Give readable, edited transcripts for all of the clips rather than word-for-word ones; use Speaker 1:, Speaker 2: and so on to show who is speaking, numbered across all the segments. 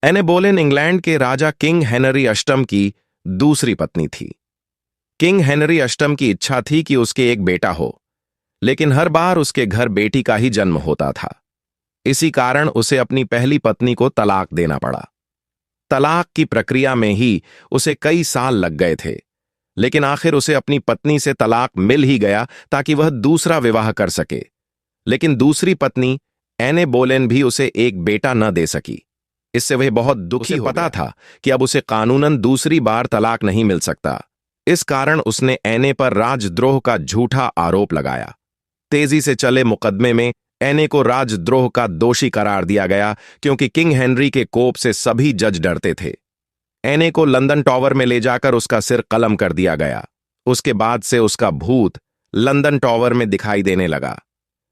Speaker 1: एने बोलेन इंग्लैंड के राजा किंग हेनरी अष्टम की दूसरी पत्नी थी। किंग हेनरी अष्टम की इच्छा थी कि उसके एक बेटा हो, लेकिन हर बार उसके घर बेटी का ही जन्म होता था। इसी कारण उसे अपनी पहली पत्नी को तलाक देना पड़ा। तलाक की प्रक्रिया में ही उसे कई साल लग गए थे, लेकिन आखिर उसे अपनी पत्नी से तलाक मिल ही गया ताकि वह दूसरा विवाह कर सके। लेकिन दूसरी पत्नी एने बोलेन भी उसे एक बेटा न दे सकी। इससे वह बहुत दुखी हो पता था कि अब उसे कानूनन दूसरी बार तलाक नहीं मिल सकता। इस कारण उसने एने पर राजद्रोह का झूठा आरोप लगाया। तेजी से चले मुकदमे में एने को राजद्रोह का दोषी करार दिया गया, क्योंकि किंग हेनरी के कोप से सभी जज डरते थे। एने को लंदन टॉवर में ले जाकर उसका सिर कलम कर दिया गया। उसके बाद से उसका भूत लंदन टॉवर में दिखाई देने लगा।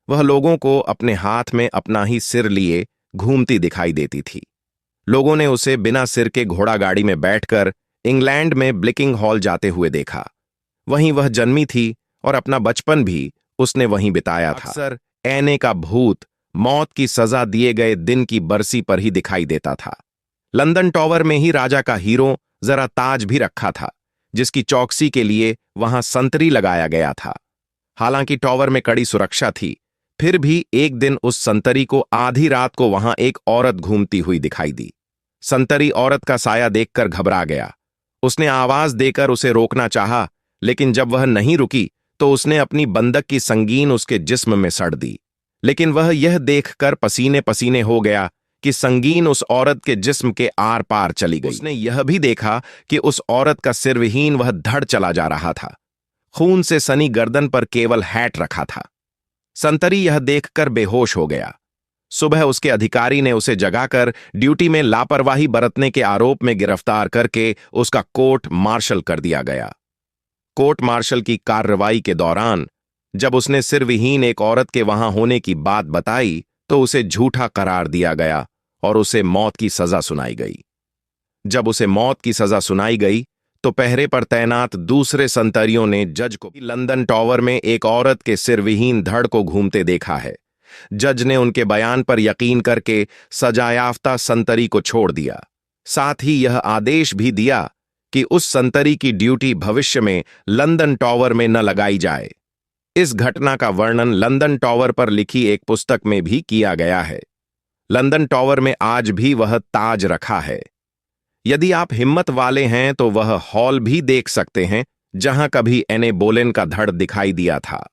Speaker 1: वह लोगों को अपने हाथ में अपना ही सिर लिए घूमती दिखाई देती थी। लोगों ने उसे बिना सिर के घोड़ा गाड़ी में बैठकर इंग्लैंड में ब्लिकिंग हॉल जाते हुए देखा। वहीं वह जन्मी थी और अपना बचपन भी उसने वहीं बिताया था। अक्सर एने का भूत मौत की सजा दिए गए दिन की बरसी पर ही दिखाई देता था। लंदन टॉवर में ही राजा का हीरो जरा ताज भी रखा था, जिसकी चौकसी के लिए वहां संतरी लगाया गया था। हालांकि टॉवर में कड़ी सुरक्षा थी, फिर भी एक दिन उस संतरी को आधी रात को वहां एक औरत घूमती हुई दिखाई दी। संतरी औरत का साया देखकर घबरा गया। उसने आवाज देकर उसे रोकना चाहा, लेकिन जब वह नहीं रुकी तो उसने अपनी बंदक की संगीन उसके जिस्म में सड़ दी। लेकिन वह यह देखकर पसीने पसीने हो गया कि संगीन उस औरत के जिस्म के आर पार चली गई। उसने यह भी देखा कि उस औरत का सिर विहीन वह धड़ चला जा रहा था। खून से सनी गर्दन पर केवल हैट रखा था। संतरी यह देखकर बेहोश हो गया। सुबह उसके अधिकारी ने उसे जगाकर ड्यूटी में लापरवाही बरतने के आरोप में गिरफ्तार करके उसका कोर्ट मार्शल कर दिया गया। कोर्ट मार्शल की कार्रवाई के दौरान जब उसने सिर विहीन एक औरत के वहां होने की बात बताई तो उसे झूठा करार दिया गया और उसे मौत की सजा सुनाई गई। जब उसे मौत की सजा सुनाई गई तो पहरे पर तैनात दूसरे संतरियों ने जज को लंदन टॉवर में एक औरत के सिर विहीन धड़ को घूमते देखा है। जज ने उनके बयान पर यकीन करके सजायाफ्ता संतरी को छोड़ दिया। साथ ही यह आदेश भी दिया कि उस संतरी की ड्यूटी भविष्य में लंदन टॉवर में न लगाई जाए। इस घटना का वर्णन लंदन टॉवर पर लिखी एक पुस्तक में भी किया गया है। लंदन टॉवर में आज भी वह ताज रखा है। यदि आप हिम्मत वाले हैं तो वह हॉल भी देख सकते हैं जहां कभी एने बोलेन का धड़ दिखाई दिया था।